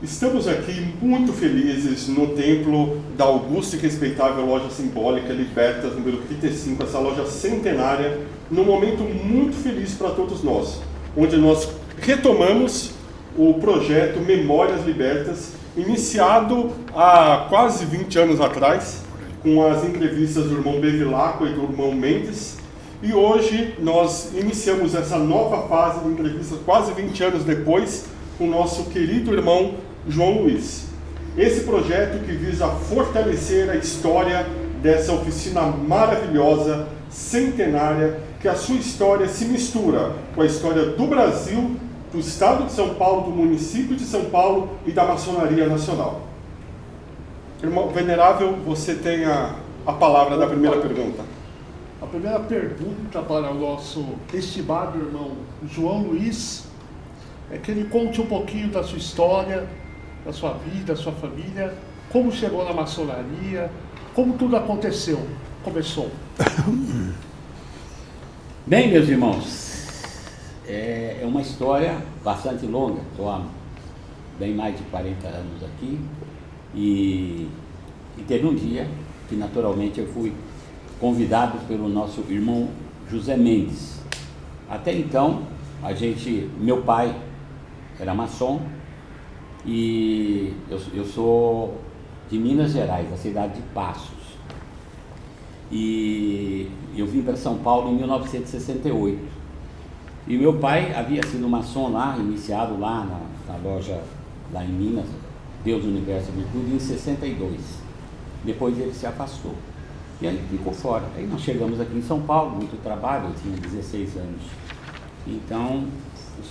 Estamos aqui muito felizes no templo da augusta e respeitável loja simbólica Libertas, número 35, essa loja centenária, num momento muito feliz para todos nós, onde nós retomamos o projeto Memórias Libertas, iniciado há quase 20 anos atrás, com as entrevistas do irmão Bevilacqua e do irmão Mendes, e hoje nós iniciamos essa nova fase de entrevistas quase 20 anos depois, com o nosso querido irmão João Luiz. Esse projeto que visa fortalecer a história dessa oficina maravilhosa, centenária, que a sua história se mistura com a história do Brasil, do Estado de São Paulo, do município de São Paulo e da maçonaria nacional. Irmão Venerável, você tem a palavra da primeira pergunta. A primeira pergunta para o nosso estimado irmão João Luiz é que ele conte um pouquinho da sua história, da sua vida, da sua família, como chegou na maçonaria, como tudo começou. Bem, meus irmãos, é uma história bastante longa. Estou há bem mais de 40 anos aqui e teve um dia que naturalmente eu fui convidado pelo nosso irmão José Mendes. Até então, meu pai era maçom e eu sou de Minas Gerais, da cidade de Passos. E eu vim para São Paulo em 1968. E meu pai havia sido maçom lá, iniciado lá na loja lá em Minas, Deus, Universo e Virtude, em 62. Depois ele se afastou. E aí ficou fora. Aí nós chegamos aqui em São Paulo, muito trabalho, eu tinha 16 anos. Então,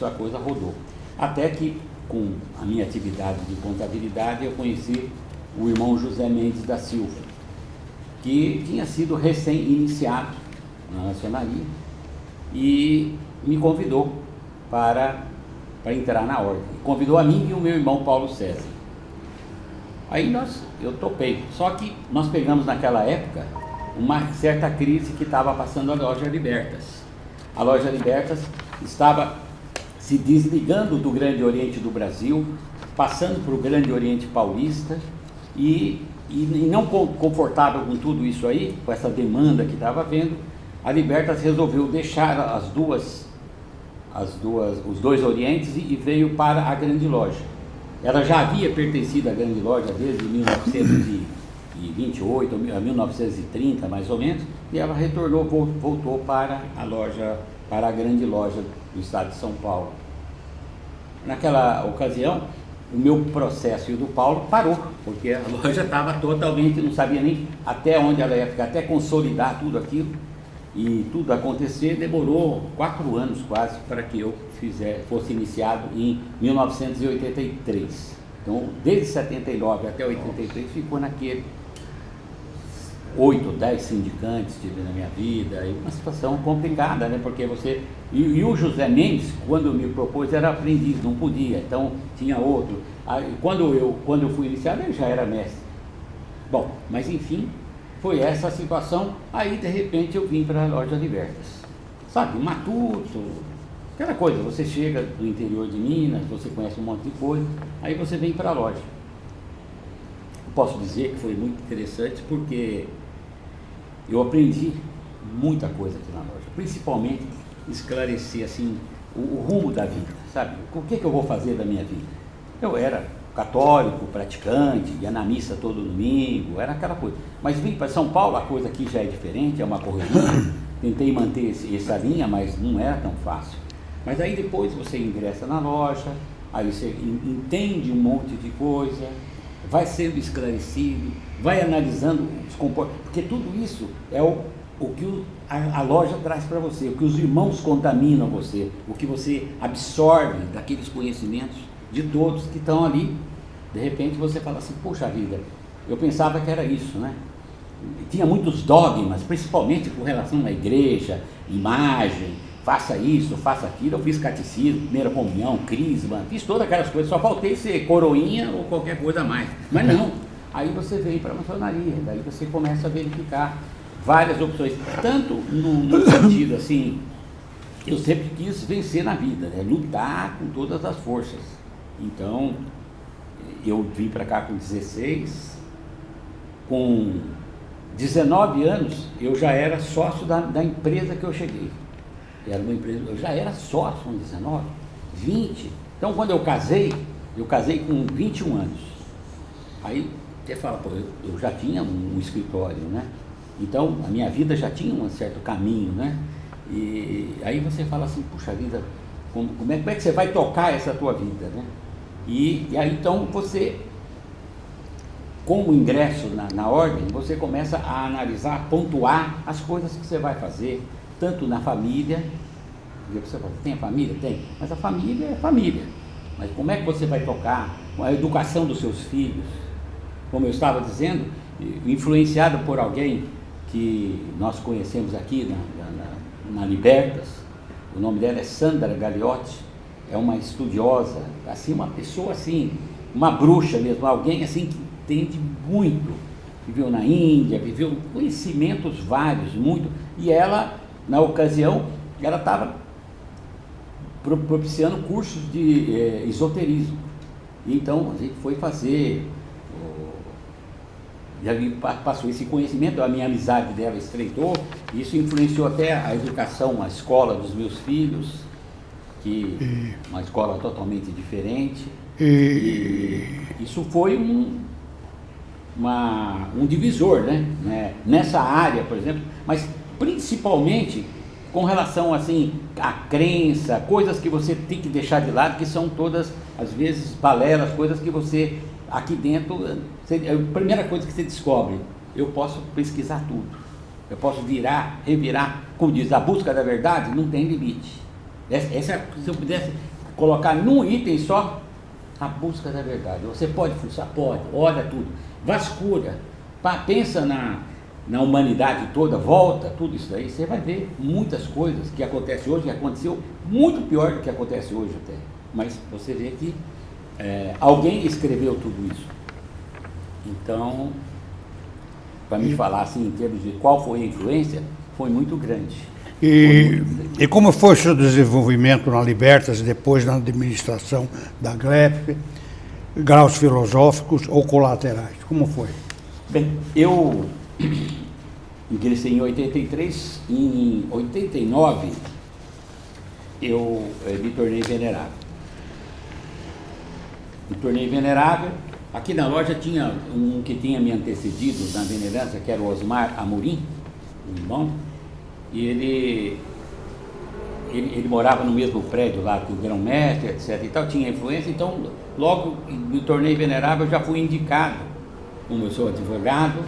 a coisa rodou. Até que, com a minha atividade de contabilidade, eu conheci o irmão José Mendes da Silva, que tinha sido recém-iniciado na maçonaria e me convidou para entrar na ordem. Convidou a mim e o meu irmão Paulo César. Aí eu topei. Só que nós pegamos naquela época uma certa crise que estava passando a loja Libertas. A loja Libertas estava se desligando do Grande Oriente do Brasil, passando para o Grande Oriente Paulista e não confortável com tudo isso aí, com essa demanda que estava havendo, a Libertas resolveu deixar os dois Orientes e veio para a Grande Loja. Ela já havia pertencido à Grande Loja desde 1928 a 1930, mais ou menos, e ela retornou, voltou para a Grande Loja do Estado de São Paulo. Naquela ocasião, o meu processo e o do Paulo parou, porque a loja estava totalmente, não sabia nem até onde ela ia ficar, até consolidar tudo aquilo, e tudo acontecer, demorou 4 anos quase para que eu fosse iniciado em 1983. Então, desde 79 até 83, ficou naquele 8, 10 sindicantes tive na minha vida, e uma situação complicada, né? Porque e o José Mendes, quando me propôs, era aprendiz, não podia, então tinha outro. Aí, quando eu fui iniciado, ele já era mestre. Bom, mas enfim, foi essa a situação. Aí, de repente, eu vim para a loja Libertas. Sabe, matuto, aquela coisa, você chega do interior de Minas, você conhece um monte de coisa, aí você vem para a loja. Eu posso dizer que foi muito interessante porque eu aprendi muita coisa aqui na loja, principalmente esclarecer assim o rumo da vida, sabe? O que eu vou fazer da minha vida? Eu era católico, praticante, ia na missa todo domingo, era aquela coisa. Mas vim para São Paulo, a coisa aqui já é diferente, é uma correria. Tentei manter essa linha, mas não era tão fácil. Mas aí depois você ingressa na loja, aí você entende um monte de coisa, vai sendo esclarecido, vai analisando os comportamentos, porque tudo isso é o que a loja traz para você, o que os irmãos contaminam você, o que você absorve daqueles conhecimentos de todos que estão ali. De repente você fala assim, poxa vida, eu pensava que era isso, né? Tinha muitos dogmas, principalmente com relação à igreja, imagem, faça isso, faça aquilo. Eu fiz catecismo, primeira comunhão, crisma, fiz todas aquelas coisas, só faltei ser coroinha ou qualquer coisa a mais. Mas não, aí você vem para a maçonaria, daí você começa a verificar várias opções, tanto no sentido assim, eu sempre quis vencer na vida, né? Lutar com todas as forças. Então, eu vim para cá com 16, com 19 anos eu já era sócio da empresa que eu cheguei. Era uma empresa, eu já era sócio com 19, 20. Então quando eu casei com 21 anos. Aí você fala, pô, eu já tinha um escritório, né? Então a minha vida já tinha um certo caminho, né? E aí você fala assim, puxa vida, como é que você vai tocar essa tua vida, né? E aí então você, com o ingresso na ordem, você começa a analisar, a pontuar as coisas que você vai fazer, tanto na família, você fala, tem a família? Tem, mas a família é família. Mas como é que você vai tocar a educação dos seus filhos? Como eu estava dizendo, influenciado por alguém que nós conhecemos aqui na Libertas, o nome dela é Sandra Gagliotti, é uma estudiosa, assim, uma pessoa assim, uma bruxa mesmo, alguém assim que entende muito, viveu na Índia, viveu conhecimentos vários, muito, e ela, na ocasião, ela estava propiciando cursos de esoterismo. Então a gente foi fazer, já passou esse conhecimento, a minha amizade dela estreitou, isso influenciou até a educação, a escola dos meus filhos, que uma escola totalmente diferente, e isso foi um divisor, né? Nessa área, por exemplo, mas principalmente com relação assim à crença, coisas que você tem que deixar de lado, que são todas, às vezes, balelas, coisas que você, aqui dentro, a primeira coisa que você descobre, eu posso pesquisar tudo, eu posso virar, revirar, como diz, a busca da verdade não tem limite. Se eu pudesse colocar num item só, a busca da verdade, você pode fuçar? Pode, olha tudo, vasculha, pensa na humanidade toda, volta, tudo isso daí, você vai ver muitas coisas que acontecem hoje, que aconteceu muito pior do que acontece hoje até, mas você vê que alguém escreveu tudo isso. Então, para me falar assim, em termos de qual foi a influência, foi muito grande. E como foi o seu desenvolvimento na Libertas e depois na administração da GLEP, graus filosóficos ou colaterais? Como foi? Bem, eu ingressei em 83, em 89 eu me tornei venerável. Aqui na loja tinha um que tinha me antecedido na venerância, que era o Osmar Amorim, um irmão, e ele morava no mesmo prédio lá que o grão-mestre, etc. e tal, tinha influência, então logo me tornei venerável, eu já fui indicado, como eu sou advogado,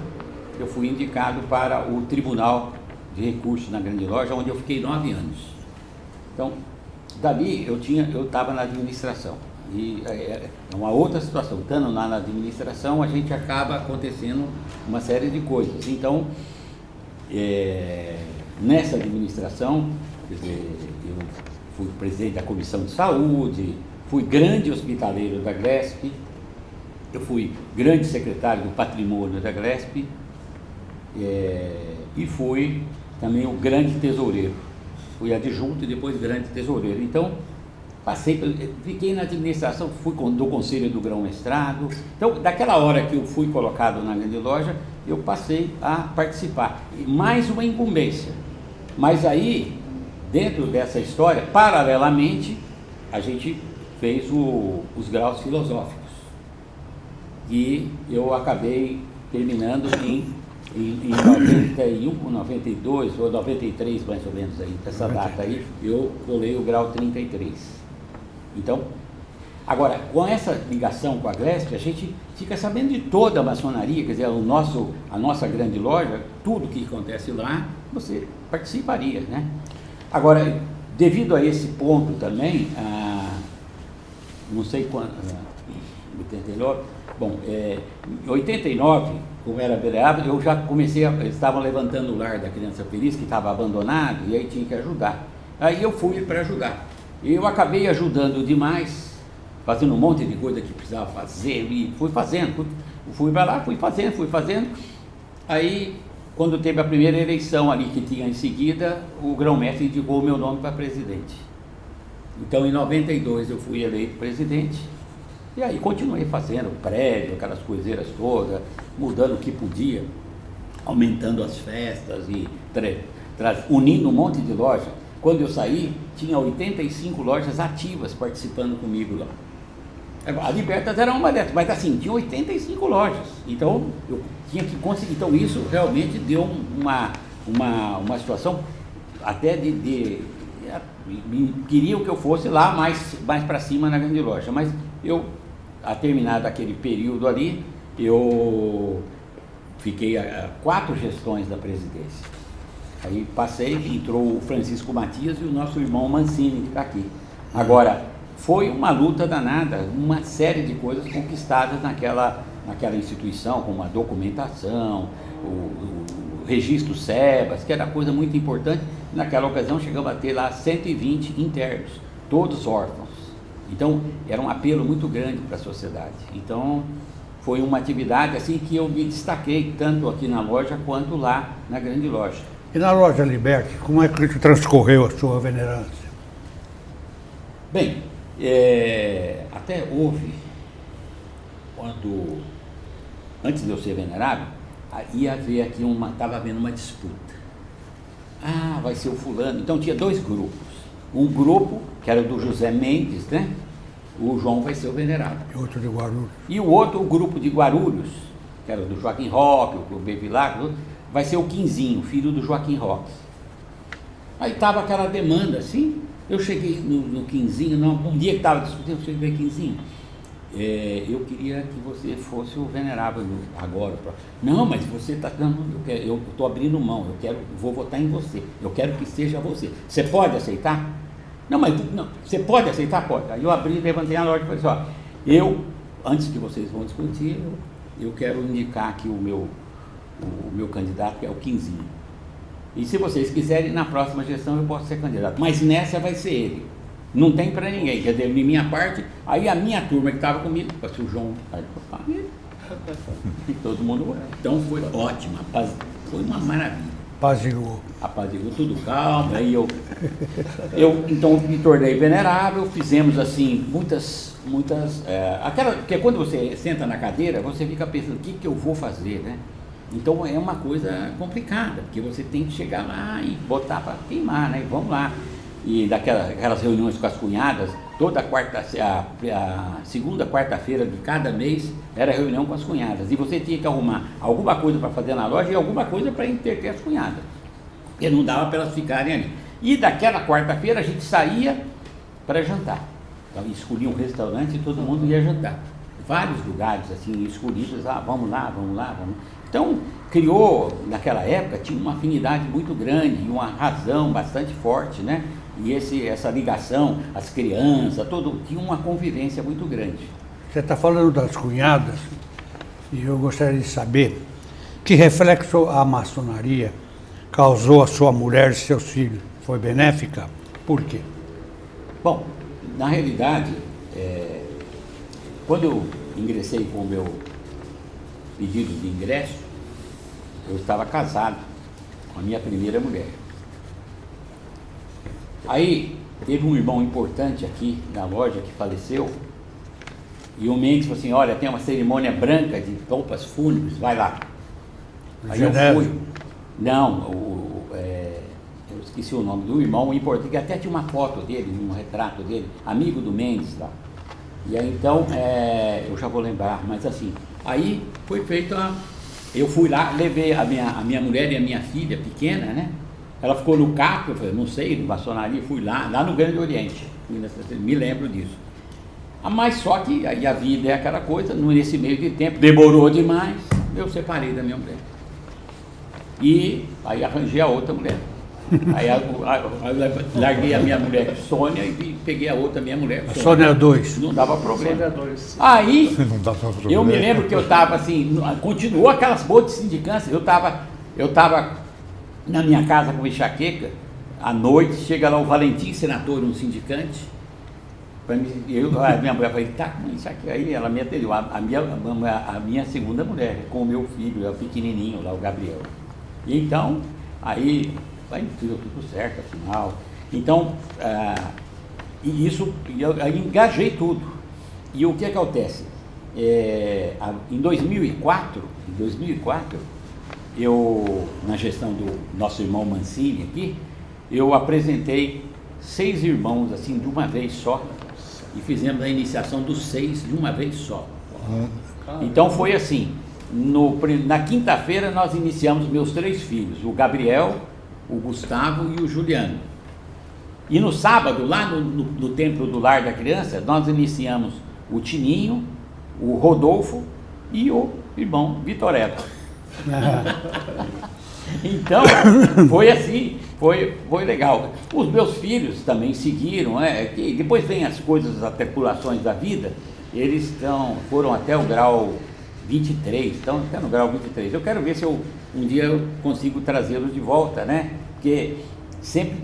eu fui indicado para o Tribunal de Recursos na Grande Loja, onde eu fiquei 9 anos. Então, dali eu estava na administração. E é uma outra situação, estando lá na administração, a gente acaba acontecendo uma série de coisas. Então, nessa administração, quer dizer, eu fui presidente da Comissão de Saúde, fui grande hospitaleiro da GLESP, eu fui grande secretário do Patrimônio da GLESP, e fui também o grande tesoureiro. Fui adjunto e depois grande tesoureiro. Então, fiquei na administração, fui do Conselho do Grão-Mestrado. Então, daquela hora que eu fui colocado na Grande Loja, eu passei a participar. Mais uma incumbência. Mas aí, dentro dessa história, paralelamente, a gente fez os graus filosóficos. E eu acabei terminando em 91, 92 ou 93, mais ou menos, aí, essa data aí, eu colei o grau 33. Então, agora, com essa ligação com a GLESP, a gente fica sabendo de toda a maçonaria, quer dizer, a nossa grande loja, tudo que acontece lá, você participaria, né? Agora, devido a esse ponto também, não sei quando, 89, bom, em 89, como era vereador, eu já estavam levantando o lar da Criança Feliz, que estava abandonado, e aí tinha que ajudar. Aí eu fui para ajudar. E eu acabei ajudando demais, fazendo um monte de coisa que precisava fazer, e fui fazendo, fui para lá, fui fazendo. Aí, quando teve a primeira eleição ali que tinha em seguida, o grão-mestre indicou o meu nome para presidente. Então, em 92 eu fui eleito presidente, E aí continuei fazendo prédio, aquelas coiseiras todas, mudando o que podia, aumentando as festas e unindo um monte de lojas. Quando eu saí, tinha 85 lojas ativas participando comigo lá. A Libertas era uma dessas, mas assim, tinha 85 lojas. Então, eu tinha que conseguir. Então, isso realmente deu uma situação até queriam que eu fosse lá mais para cima na grande loja. Mas eu, a terminar aquele período ali, eu fiquei a 4 gestões da presidência. Aí passei, entrou o Francisco Matias e o nosso irmão Mancini, que está aqui. Agora, foi uma luta danada, uma série de coisas conquistadas naquela instituição, como a documentação, o registro SEBAS, que era coisa muito importante. Naquela ocasião chegamos a ter lá 120 internos, todos órfãos. Então, era um apelo muito grande para a sociedade. Então, foi uma atividade assim que eu me destaquei, tanto aqui na loja quanto lá na grande loja. E na loja Liberty, como é que transcorreu a sua venerância? Bem, até houve, antes de eu ser venerável, ia haver aqui estava havendo uma disputa. Ah, vai ser o fulano. Então tinha 2 grupos. Um grupo, que era do José Mendes, né? O João vai ser o venerável. E outro de Guarulhos. E o outro, o grupo de Guarulhos, que era do Joaquim Roque, o Bevilacqua, vai ser o Quinzinho, filho do Joaquim Roque. Aí estava aquela demanda, assim. Eu cheguei no Quinzinho, um dia que estava discutindo, eu cheguei no Quinzinho. Eu queria que você fosse o venerável agora. Não, mas você está dando. Eu estou abrindo mão, vou votar em você. Eu quero que seja você. Você pode aceitar? Não, mas não, você pode aceitar? Pode. Aí eu abri, levantei a loja e falei assim, antes que vocês vão discutir, eu quero indicar aqui o meu candidato, que é o Quinzinho. E se vocês quiserem, na próxima gestão eu posso ser candidato. Mas nessa vai ser ele. Não tem para ninguém. Quer dizer, de minha parte, aí a minha turma que estava comigo, o João, e todo mundo. Então foi ótimo, foi uma maravilha. Apaziguou tudo calmo. Aí eu então me tornei venerável, fizemos assim muitas porque quando você senta na cadeira, você fica pensando, o que eu vou fazer, né? Então é uma coisa complicada, porque você tem que chegar lá e botar para queimar, né? E vamos lá. E aquelas reuniões com as cunhadas, toda a segunda quarta-feira de cada mês era reunião com as cunhadas. E você tinha que arrumar alguma coisa para fazer na loja e alguma coisa para entreter as cunhadas. Porque não dava para elas ficarem ali. E daquela quarta-feira a gente saía para jantar. Então escolhia um restaurante e todo mundo ia jantar. Vários lugares assim escolhidos, vamos lá. Então, criou, naquela época, tinha uma afinidade muito grande e uma razão bastante forte, né? E essa ligação, as crianças, tinha uma convivência muito grande. Você está falando das cunhadas, e eu gostaria de saber que reflexo a maçonaria causou a sua mulher e seus filhos. Foi benéfica? Por quê? Bom, na realidade, quando eu ingressei com o meu pedido de ingresso, eu estava casado com a minha primeira mulher. Aí teve um irmão importante aqui na loja que faleceu, e o Mendes falou assim, olha, tem uma cerimônia branca de roupas fúnebres, vai lá. Aí eu fui. Não, eu esqueci o nome do irmão importante, que até tinha uma foto dele, um retrato dele, amigo do Mendes lá. E aí então, eu já vou lembrar, mas assim, aí foi feito eu fui lá, levei a minha mulher e a minha filha pequena, né? Ela ficou no carro, eu falei, não sei, no maçonaria, fui lá no Grande Oriente, me lembro disso. Mas só que aí a vida é aquela coisa, nesse meio de tempo, demorou demais, eu separei da minha mulher. E aí arranjei a outra mulher. Aí eu larguei a minha mulher Sônia e peguei a outra minha mulher Sônia 2. Não dava problema. Sônia 2. Aí Não dava problema. eu me lembro que eu estava assim, continuou aquelas boas de sindicância, eu estava na minha casa com enxaqueca, à noite, chega lá o Valentim, senador, um sindicante, a minha mulher falou, tá com enxaqueca, aí ela me atendeu, a minha segunda mulher, com o meu filho, o pequenininho lá, o Gabriel. E então, aí deu tudo certo, afinal. Então, eu engajei tudo. E o que acontece? Em 2004, eu, na gestão do nosso irmão Mancini aqui, eu apresentei 6 irmãos assim de uma vez só e fizemos a iniciação dos 6 de uma vez só. Então foi assim, na quinta-feira nós iniciamos meus 3 filhos, o Gabriel, o Gustavo e o Juliano. E no sábado, lá no Templo do Lar da Criança, nós iniciamos o Tininho, o Rodolfo e o irmão Vitorello. Então, foi assim, foi legal. Os meus filhos também seguiram, que depois vem as coisas, as atribulações da vida, eles foram até o grau 23, estão até no grau 23. Eu quero ver se um dia eu consigo trazê-los de volta, né? Porque sempre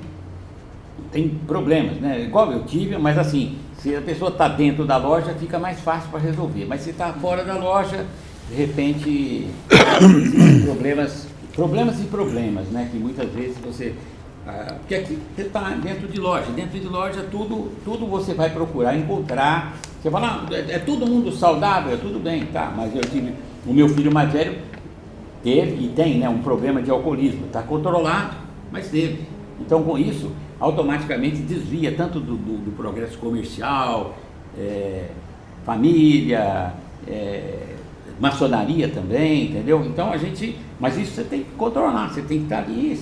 tem problemas, né? Igual eu tive, mas assim, se a pessoa está dentro da loja, fica mais fácil para resolver. Mas se está fora da loja, de repente, problemas e problemas, né? Que muitas vezes você... porque aqui você está dentro de loja tudo você vai procurar encontrar. Você fala, é todo mundo saudável, tudo bem, tá, mas eu tive, o meu filho mais velho teve e tem, né, um problema de alcoolismo, está controlado, mas teve. Então, com isso, automaticamente desvia tanto do progresso comercial, família, maçonaria também, entendeu? Então mas isso você tem que controlar, você tem que estar ali,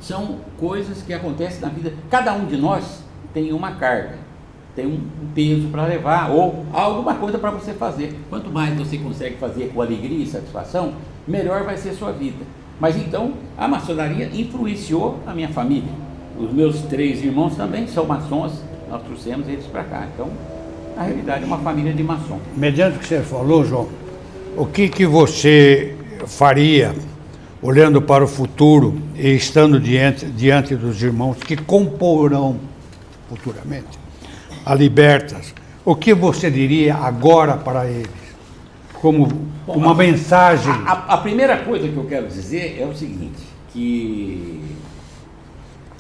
são coisas que acontecem na vida. Cada um de nós tem uma carga, tem um peso para levar, ou alguma coisa para você fazer. Quanto mais você consegue fazer com alegria e satisfação, melhor vai ser a sua vida. Mas então, a maçonaria influenciou a minha família. Os meus 3 irmãos também são maçons, nós trouxemos eles para cá. Então, na realidade, é uma família de maçom. Mediante o que você falou, João, o que você faria, olhando para o futuro e estando diante dos irmãos que comporão futuramente a Libertas, o que você diria agora para eles? Como uma mensagem? A primeira coisa que eu quero dizer é o seguinte, que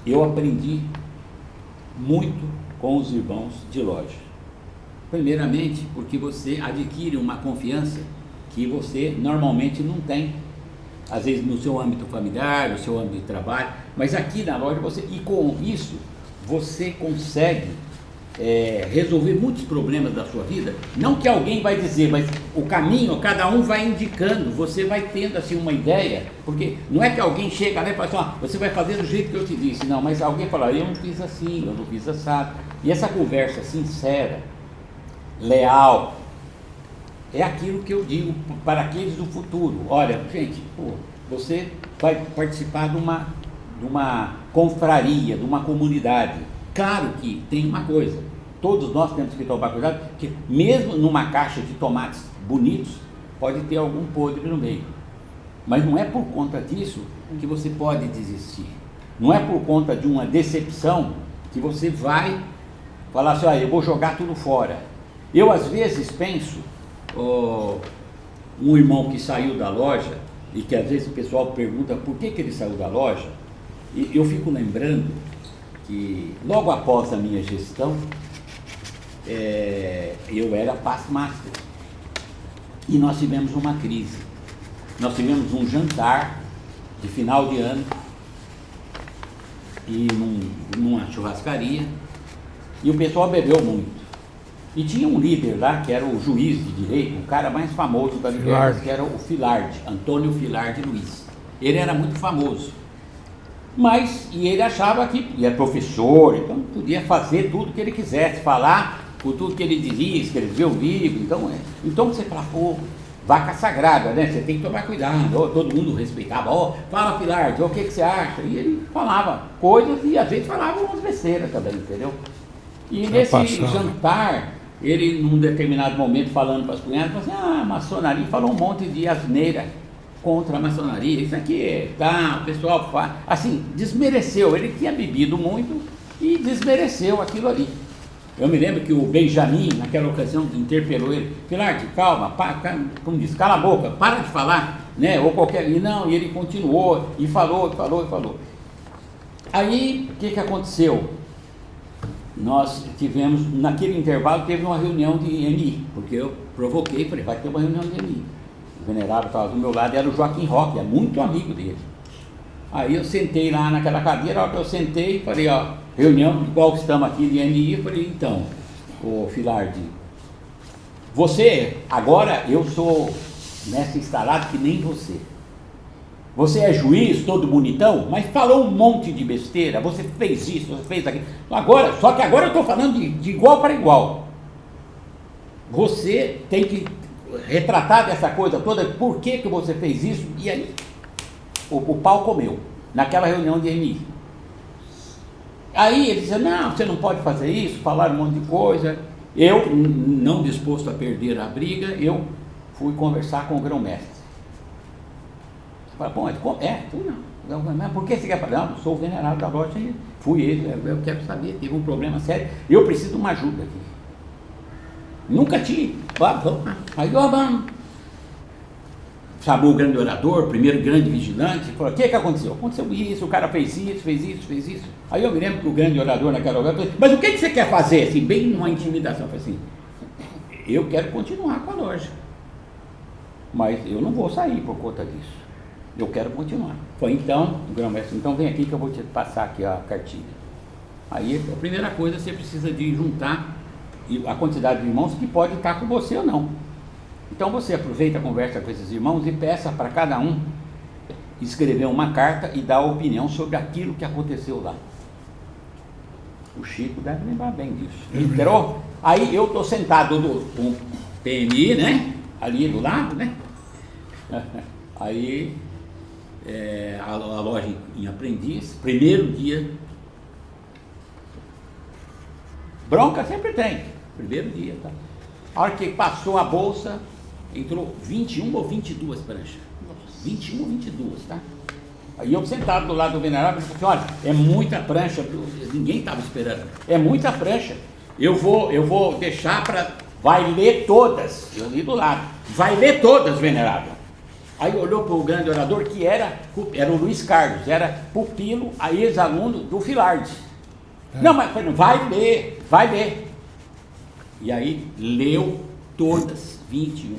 eu aprendi muito com os irmãos de loja. Primeiramente, porque você adquire uma confiança que você normalmente não tem, às vezes no seu âmbito familiar, no seu âmbito de trabalho, mas aqui na loja e com isso você consegue resolver muitos problemas da sua vida. Não que alguém vai dizer, mas o caminho, cada um vai indicando, você vai tendo assim uma ideia, porque não é que alguém chega lá e fala assim, você vai fazer do jeito que eu te disse, não, mas alguém fala, eu não fiz assim, eu não fiz assado. E essa conversa sincera, leal, é aquilo que eu digo para aqueles do futuro. Olha, gente, você vai participar de uma confraria, de uma comunidade. Claro que tem uma coisa, todos nós temos que tomar cuidado, que mesmo numa caixa de tomates bonitos, pode ter algum podre no meio. Mas não é por conta disso que você pode desistir. Não é por conta de uma decepção que você vai falar assim, eu vou jogar tudo fora. Eu às vezes penso, um irmão que saiu da loja, e que às vezes o pessoal pergunta por que ele saiu da loja, e eu fico lembrando que logo após a minha gestão, eu era Past Master, e nós tivemos uma crise. Nós tivemos um jantar de final de ano, e numa churrascaria, e o pessoal bebeu muito. E tinha um líder lá, que era o juiz de direito, o cara mais famoso da Libertas, que era o Filardi, Antônio Filardi Luiz. Ele era muito famoso. E ele achava que ele era professor, então podia fazer tudo que ele quisesse, falar por tudo que ele dizia, escrever o livro. Então você fala, vaca sagrada, né? Você tem que tomar cuidado. Todo mundo respeitava, fala Filardi, o que você acha? E ele falava coisas e às vezes falava umas besteiras também, entendeu? E nesse jantar, ele num determinado momento falando para as cunhadas, falou assim, maçonaria, falou um monte de asneira contra a maçonaria, isso aqui o pessoal faz, assim, desmereceu, ele tinha bebido muito e desmereceu aquilo ali. Eu me lembro que o Benjamin, naquela ocasião, interpelou ele, Filardi, calma, como diz, cala a boca, para de falar, né, ou qualquer, e ele continuou, e falou. Aí, o que aconteceu? nós tivemos, naquele intervalo, teve uma reunião de MI, porque eu provoquei, falei, vai ter uma reunião de MI. O venerável estava do meu lado, era o Joaquim Roque, é muito amigo dele. Aí eu sentei lá naquela cadeira, a hora que eu sentei, falei, ó, reunião igual que estamos aqui de MI, eu falei, então, ô Filardi, você, agora eu sou mestre instalado que nem você. Você é juiz, todo bonitão, mas falou um monte de besteira, você fez isso, você fez aquilo. Agora, só que agora eu estou falando de igual para igual. Você tem que retratar dessa coisa toda, por que você fez isso, e aí o pau comeu, naquela reunião de MI. Aí ele disse, não, você não pode fazer isso, falaram um monte de coisa. Eu, não disposto a perder a briga, eu fui conversar com o grão-mestre. Fala, bom, tu não. Mas por que você quer falar? Não, sou o venerável da loja, fui ele, eu quero saber, teve um problema sério, eu preciso de uma ajuda aqui. Nunca tive. Vamos. Aí vamos. Chamou o grande orador, o primeiro grande vigilante, falou, o que aconteceu? Aconteceu isso, o cara fez isso. Aí eu me lembro que o grande orador naquela hora falou, mas o que você quer fazer? Assim, bem numa intimidação, eu falei assim, eu quero continuar com a loja, mas eu não vou sair por conta disso. Eu quero continuar. Foi então, o grão-mestre, então vem aqui que eu vou te passar aqui a cartilha. Aí a primeira coisa, você precisa de juntar a quantidade de irmãos que pode estar com você ou não. Então você aproveita, conversa com esses irmãos e peça para cada um escrever uma carta e dar a opinião sobre aquilo que aconteceu lá. O Chico deve lembrar bem disso. Entrou? Aí eu estou sentado com o PMI, né? Ali do lado, né? Aí a loja em aprendiz, primeiro dia. Bronca sempre tem, primeiro dia, tá? A hora que passou a bolsa, entrou 21 ou 22 pranchas. 21 ou 22, tá? Aí eu sentado do lado do venerável, falei assim, olha, é muita prancha, ninguém estava esperando, é muita prancha. Eu vou deixar para, vai ler todas, eu li do lado, vai ler todas, venerável. Aí olhou para o grande orador, que era o Luiz Carlos, era pupilo, ex-aluno do Filardi. Não, mas vai ler. E aí leu todas, 21.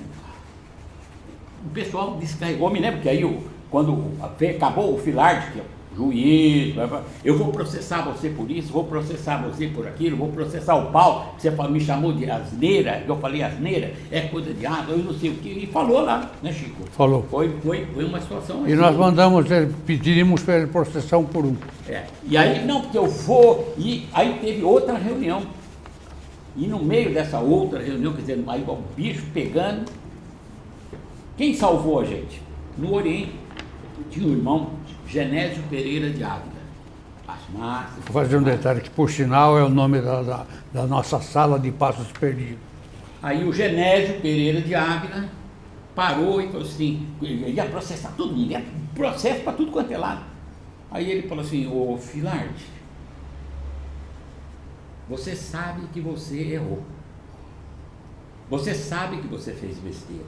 O pessoal descarregou, me lembro que aí, quando acabou o Filardi, que é o juiz, eu vou processar você por isso, vou processar você por aquilo, vou processar o Paulo, você me chamou de asneira, eu falei asneira, é coisa de água, eu não sei o que, e falou lá, né, Chico? Falou. Foi uma situação assim. E nós pedimos para ele processar um por um. E aí, não, porque eu vou, e aí teve outra reunião, e no meio dessa outra reunião, quer dizer, aí o bicho pegando, quem salvou a gente? No Oriente, tinha um irmão, Genésio Pereira de Ávila. Vou fazer um detalhe, que por sinal é o nome da nossa sala de passos perdidos. Aí o Genésio Pereira de Ávila parou e falou assim, ele ia processar todo mundo, ia processo para tudo quanto é lado. Aí ele falou assim, ô Filardi, você sabe que você errou. Você sabe que você fez besteira.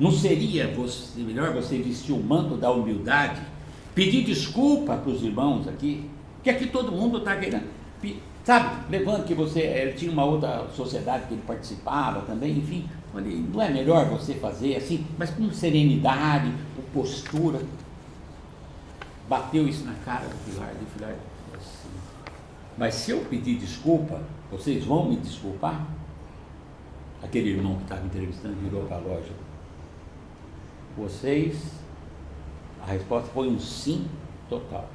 Não seria melhor você vestir o manto da humildade, pedir desculpa para os irmãos aqui, que aqui todo mundo está querendo, sabe, levando que ele tinha uma outra sociedade que ele participava também, enfim, não é melhor você fazer assim, mas com serenidade, com postura. Bateu isso na cara do Filardi, assim, mas se eu pedir desculpa, vocês vão me desculpar? Aquele irmão que estava entrevistando virou para a loja. A resposta foi um sim total.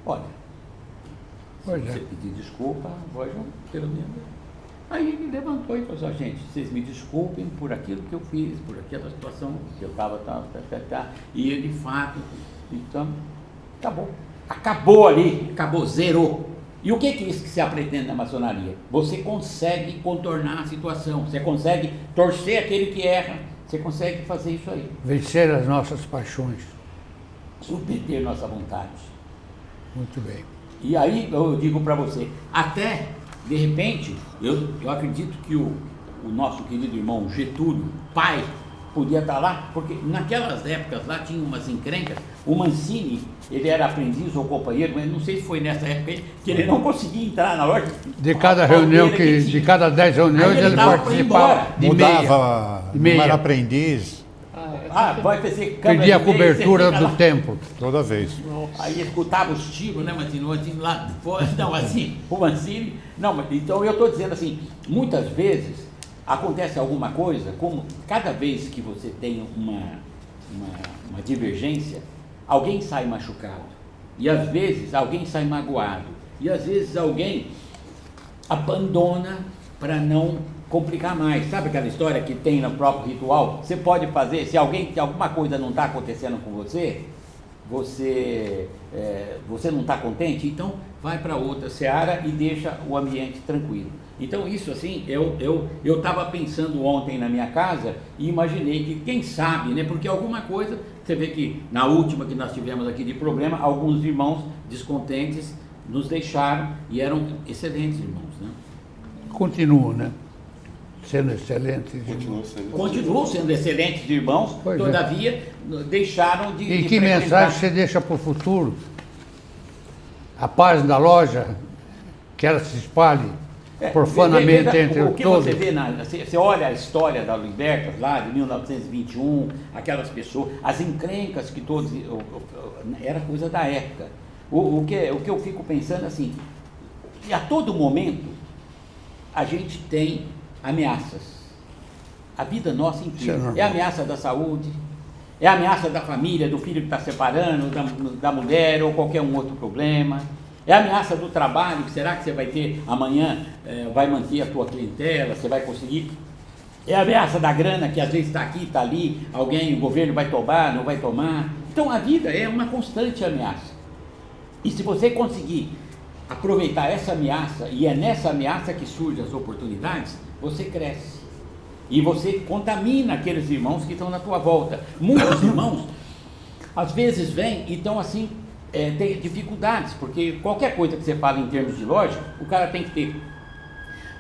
Olha, se você pedir desculpa, vós pelo menos. Aí ele levantou e falou assim, gente, vocês me desculpem por aquilo que eu fiz, por aquela situação que eu estava, e ele, de fato, então, acabou ali, zerou. E o que é isso que se pretende na maçonaria? Você consegue contornar a situação, você consegue torcer aquele que erra, você consegue fazer isso aí. Vencer as nossas paixões. Submeter nossa vontade. Muito bem. E aí eu digo para você, até, de repente, eu acredito que o nosso querido irmão Getúlio, pai podia estar lá, porque naquelas épocas lá tinha umas encrencas. O Mancini, ele era aprendiz ou companheiro, mas não sei se foi nessa época que ele não conseguia entrar na loja. De cada reunião, de cada 10 reuniões, Aí ele ele tava pra ir participava embora. de meia. Mudava, De meia. não era aprendiz Vai fazer câmera Pedia a de meia, cobertura você fica do lá. templo. toda vez. Aí escutava os tiros, né, Mancini? O Mancini lá fora, não, assim, o Mancini. Não, mas então eu estou dizendo assim, muitas vezes acontece alguma coisa, como cada vez que você tem uma divergência, alguém sai machucado, e às vezes alguém sai magoado, e às vezes alguém abandona para não complicar mais. Sabe aquela história que tem no próprio ritual? Você pode fazer, se alguma coisa não está acontecendo com você, você não está contente, então vai para outra seara e deixa o ambiente tranquilo. Então isso assim, eu estava pensando ontem na minha casa e imaginei que quem sabe, né, porque alguma coisa, você vê que na última que nós tivemos aqui de problema, alguns irmãos descontentes nos deixaram e eram excelentes irmãos, né? Continuam, né? Sendo excelentes. Continuam sendo excelentes irmãos, Pois é. todavia deixaram de E de que frequentar. mensagem você deixa para o futuro? A paz da loja, que ela se espalhe profanamente veja, entre o que todos. você vê, você olha a história da Libertas lá de 1921, aquelas pessoas, as encrencas que todos, era coisa da época. O que eu fico pensando assim, e a todo momento a gente tem ameaças. A vida nossa Isso é inteira. normal. É a ameaça da saúde, é a ameaça da família, do filho que está separando, da mulher ou qualquer um outro problema. É a ameaça do trabalho, será que você vai ter amanhã, vai manter a tua clientela, você vai conseguir? É a ameaça da grana, que às vezes está aqui, está ali, o governo vai tomar, não vai tomar. Então a vida é uma constante ameaça. E se você conseguir aproveitar essa ameaça, e é nessa ameaça que surgem as oportunidades, você cresce. E você contamina aqueles irmãos que estão na tua volta. Muitos irmãos, às vezes vêm e estão assim, tem dificuldades, porque qualquer coisa que você fala em termos de loja, o cara tem que ter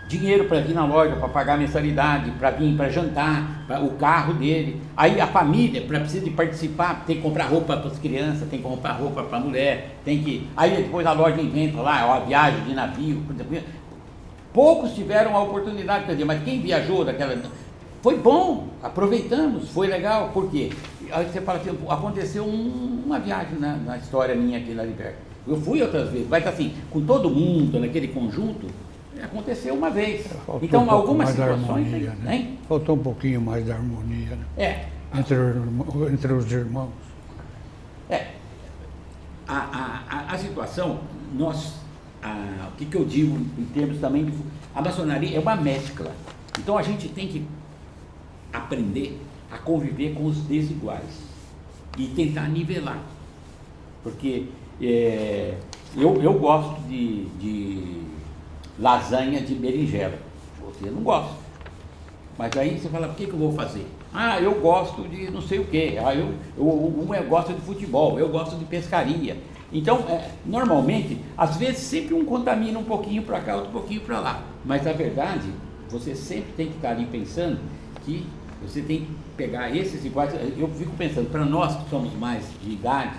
dinheiro para vir na loja, para pagar a mensalidade, para vir para jantar, o carro dele. Aí a família, para precisar de participar, tem que comprar roupa para as crianças, tem que comprar roupa para a mulher, aí depois a loja inventa lá a viagem de navio. Poucos tiveram a oportunidade, quer dizer, mas quem viajou daquela... Foi bom, aproveitamos, foi legal, por quê? Aí você fala assim, aconteceu uma viagem na história minha aqui na Liberta. Eu fui outras vezes, mas assim, com todo mundo, naquele conjunto, aconteceu uma vez. Faltou Então, um pouco algumas mais da situações... harmonia, né? Hein? Faltou um pouquinho mais da harmonia, né? Entre os irmãos. A situação, o que eu digo em termos também de... A maçonaria é uma mescla. Então a gente tem que aprender a conviver com os desiguais e tentar nivelar. Porque eu gosto de lasanha de berinjela. Você não gosta. Mas aí você fala, o que eu vou fazer? Ah, eu gosto de não sei o quê. Eu gosto de futebol, eu gosto de pescaria. Então, normalmente, às vezes sempre um contamina um pouquinho para cá, outro pouquinho para lá. Mas a verdade, você sempre tem que estar ali pensando que você tem que pegar esses iguais. Eu fico pensando, para nós que somos mais de idade,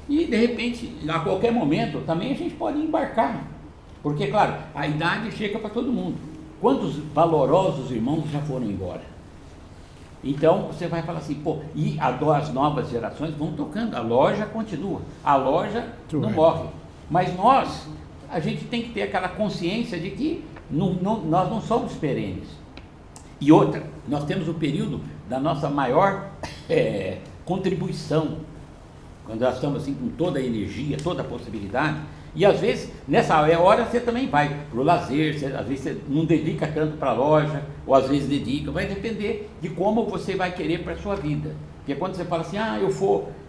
e de repente, a qualquer momento, também a gente pode embarcar. Porque, claro, a idade chega para todo mundo. Quantos valorosos irmãos já foram embora? Então, você vai falar assim, pô, e as novas gerações vão tocando, a loja continua, a loja não morre. Mas a gente tem que ter aquela consciência de que nós não somos perenes. E outra, nós temos o período da nossa maior contribuição, quando nós estamos assim com toda a energia, toda a possibilidade. E às vezes, nessa hora, você também vai para o lazer, às vezes você não dedica tanto para a loja, ou às vezes dedica, vai depender de como você vai querer para a sua vida. Porque quando você fala assim,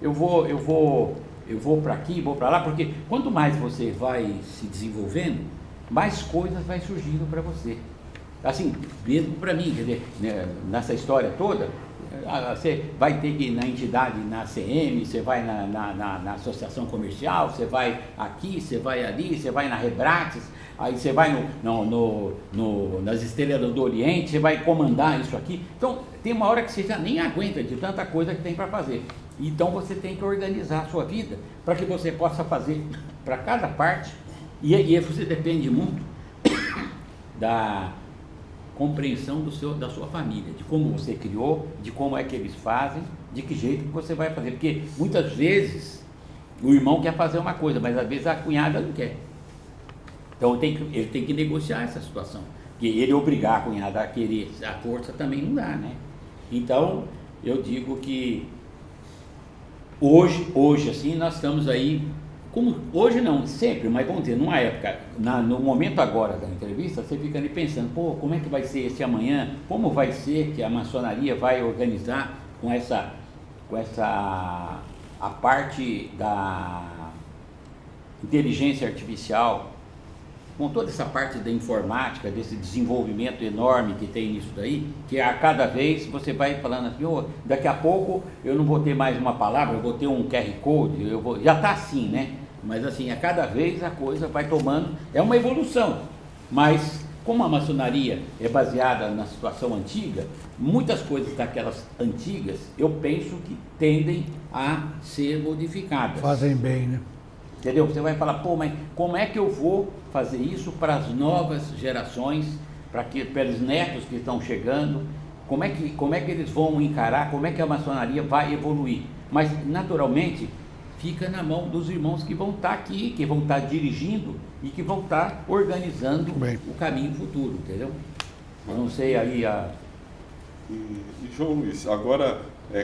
eu vou para aqui, vou para lá, porque quanto mais você vai se desenvolvendo, mais coisas vai surgindo para você. Assim, mesmo para mim, quer dizer, né, nessa história toda, você vai ter que ir na entidade, na CM, você vai na associação comercial, você vai aqui, você vai ali, você vai na Rebrates, aí você vai nas Estrelas do Oriente, você vai comandar isso aqui. Então, tem uma hora que você já nem aguenta de tanta coisa que tem para fazer. Então, você tem que organizar a sua vida para que você possa fazer para cada parte, e você depende muito da compreensão da sua família, de como você criou, de como é que eles fazem, de que jeito que você vai fazer, porque muitas vezes o irmão quer fazer uma coisa, mas às vezes a cunhada não quer. Então ele tem que negociar essa situação, porque ele obrigar a cunhada a querer a força também não dá, né? Então eu digo que hoje assim nós estamos aí, como, hoje não, sempre, mas vamos dizer, numa época, no momento agora da entrevista, você fica ali pensando, pô, como é que vai ser esse amanhã? Como vai ser que a maçonaria vai organizar com a parte da inteligência artificial, com toda essa parte da informática, desse desenvolvimento enorme que tem nisso daí, que a cada vez você vai falando assim, oh, daqui a pouco eu não vou ter mais uma palavra, eu vou ter um QR Code, já está assim, né? Mas assim, a cada vez a coisa vai tomando, é uma evolução, mas como a maçonaria é baseada na situação antiga, muitas coisas daquelas antigas, eu penso que tendem a ser modificadas. Fazem bem, né? Entendeu? Você vai falar, pô, mas como é que eu vou fazer isso para as novas gerações, para os netos que estão chegando, como é que eles vão encarar, como é que a maçonaria vai evoluir? Mas, naturalmente, fica na mão dos irmãos que vão estar aqui, que vão estar dirigindo e que vão estar organizando o caminho futuro, entendeu? Eu não sei aí E João Luiz, agora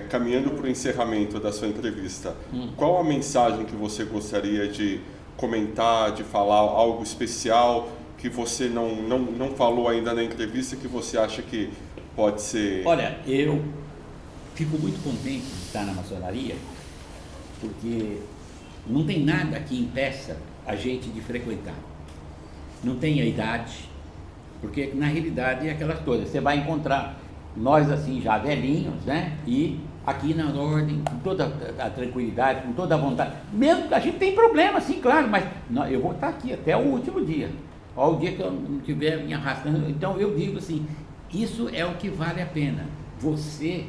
caminhando para o encerramento da sua entrevista, qual a mensagem que você gostaria de comentar, de falar, algo especial que você não falou ainda na entrevista, que você acha que pode ser... Olha, eu fico muito contente de estar na maçonaria, porque não tem nada que impeça a gente de frequentar. Não tem a idade, porque na realidade é aquela coisa, você vai encontrar nós assim já velhinhos, né? E aqui na ordem, com toda a tranquilidade, com toda a vontade, mesmo que a gente tem problema, sim, claro, mas eu vou estar aqui até o último dia, ao dia que eu não estiver me arrastando. Então eu digo assim, isso é o que vale a pena. Você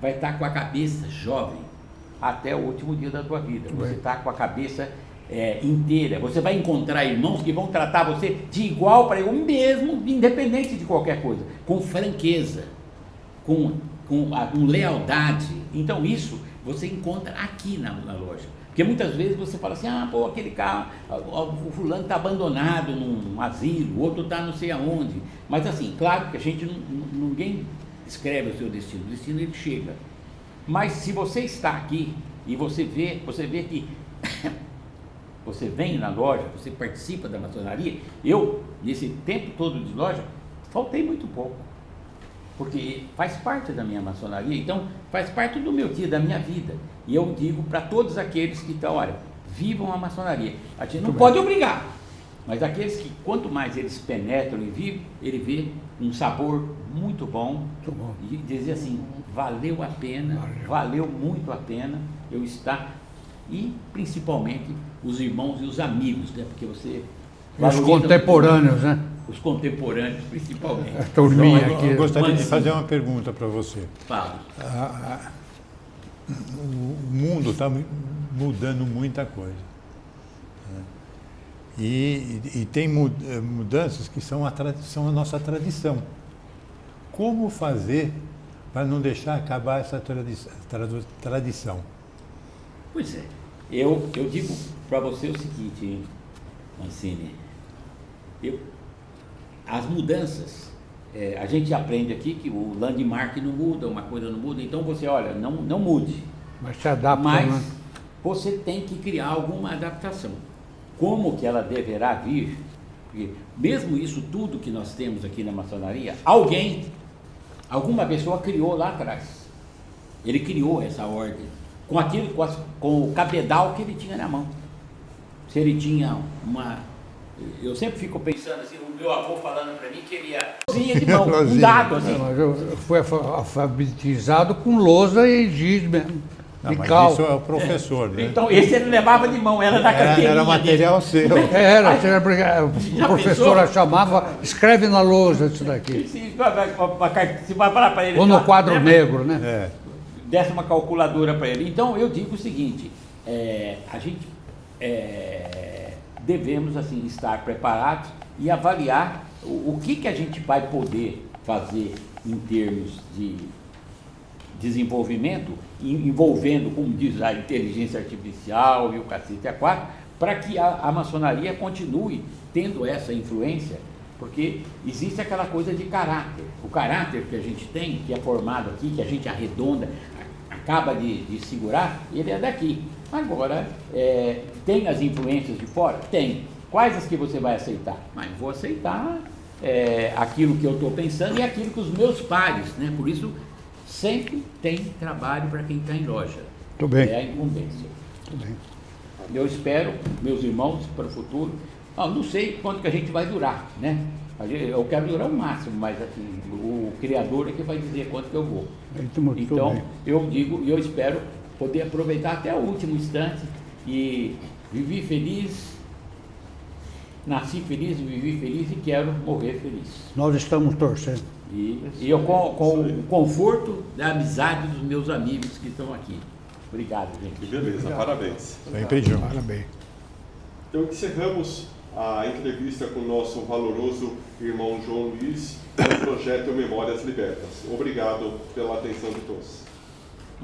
vai estar com a cabeça jovem até o último dia da tua vida. Você está com a cabeça inteira. Você vai encontrar irmãos que vão tratar você de igual para igual, mesmo independente de qualquer coisa, com franqueza, com lealdade. Então isso você encontra aqui na loja. Porque muitas vezes você fala assim, pô, aquele carro, o fulano está abandonado num asilo, o outro está não sei aonde. Mas assim, claro que a gente ninguém escreve o seu destino, o destino ele chega. Mas se você está aqui e você vê que você vem na loja, você participa da maçonaria, eu, nesse tempo todo de loja, faltei muito pouco, porque faz parte da minha maçonaria, então faz parte do meu dia, da minha vida. E eu digo para todos aqueles que estão, olha, vivam a maçonaria. A gente não pode obrigar, mas aqueles que quanto mais eles penetram e vivem, ele vê um sabor muito bom, e dizer assim, valeu a pena, valeu muito a pena eu estar, e principalmente os irmãos e os amigos, né? Porque você... Os contemporâneos, né? Os contemporâneos, principalmente. A turminha aqui. Eu gostaria de fazer uma pergunta para você. Fala. O mundo está mudando muita coisa. Né? E tem mudanças que são a nossa tradição. Como fazer para não deixar acabar essa tradição? Pois é. Eu digo para você o seguinte, Mancini. As mudanças, a gente aprende aqui que o landmark não muda, uma coisa não muda, então você, olha, não mude. Mas se adapta, mas né? você tem que criar alguma adaptação. Como que ela deverá vir? Porque mesmo isso tudo que nós temos aqui na maçonaria, alguma pessoa criou lá atrás. Ele criou essa ordem, com o cabedal que ele tinha na mão. Se ele tinha Eu sempre fico pensando assim, o meu avô falando para mim que ele ia lozinha de mão, um Lozinha. dado assim. Mas eu fui alfabetizado com lousa e giz mesmo. Não, De mas cal. isso é o professor, né? Então esse ele levava de mão, era na carteirinha. Era material seu. Era, a Já professora pensou? chamava, escreve na lousa isso daqui. Se vai falar para ele. Ou no ó, quadro leva- negro, né? É. Desse uma calculadora para ele. Então eu digo o seguinte, a gente devemos assim estar preparados e avaliar o que a gente vai poder fazer em termos de desenvolvimento, envolvendo, como diz, a inteligência artificial e o cacete A4, para que a maçonaria continue tendo essa influência, porque existe aquela coisa de caráter. O caráter que a gente tem, que é formado aqui, que a gente arredonda, acaba de segurar, ele é daqui. Agora, tem as influências de fora? Tem. Quais as que você vai aceitar? Mas vou aceitar aquilo que eu estou pensando e aquilo que os meus pares, né? Por isso, sempre tem trabalho para quem está em loja. Muito bem. É a incumbência. Muito bem. Eu espero, meus irmãos, para o futuro, não sei quanto que a gente vai durar, né? Eu quero durar o máximo, mas assim, o Criador é que vai dizer quanto que eu vou. Muito Então, bem. eu digo e eu espero poder aproveitar até o último instante e vivi feliz, nasci feliz, vivi feliz e quero morrer feliz. Nós estamos torcendo. E eu com o conforto da amizade dos meus amigos que estão aqui. Obrigado, gente. Que beleza, parabéns. Sempre junto. Parabéns. Então encerramos a entrevista com o nosso valoroso irmão João Luiz do projeto Memórias Libertas. Obrigado pela atenção de todos.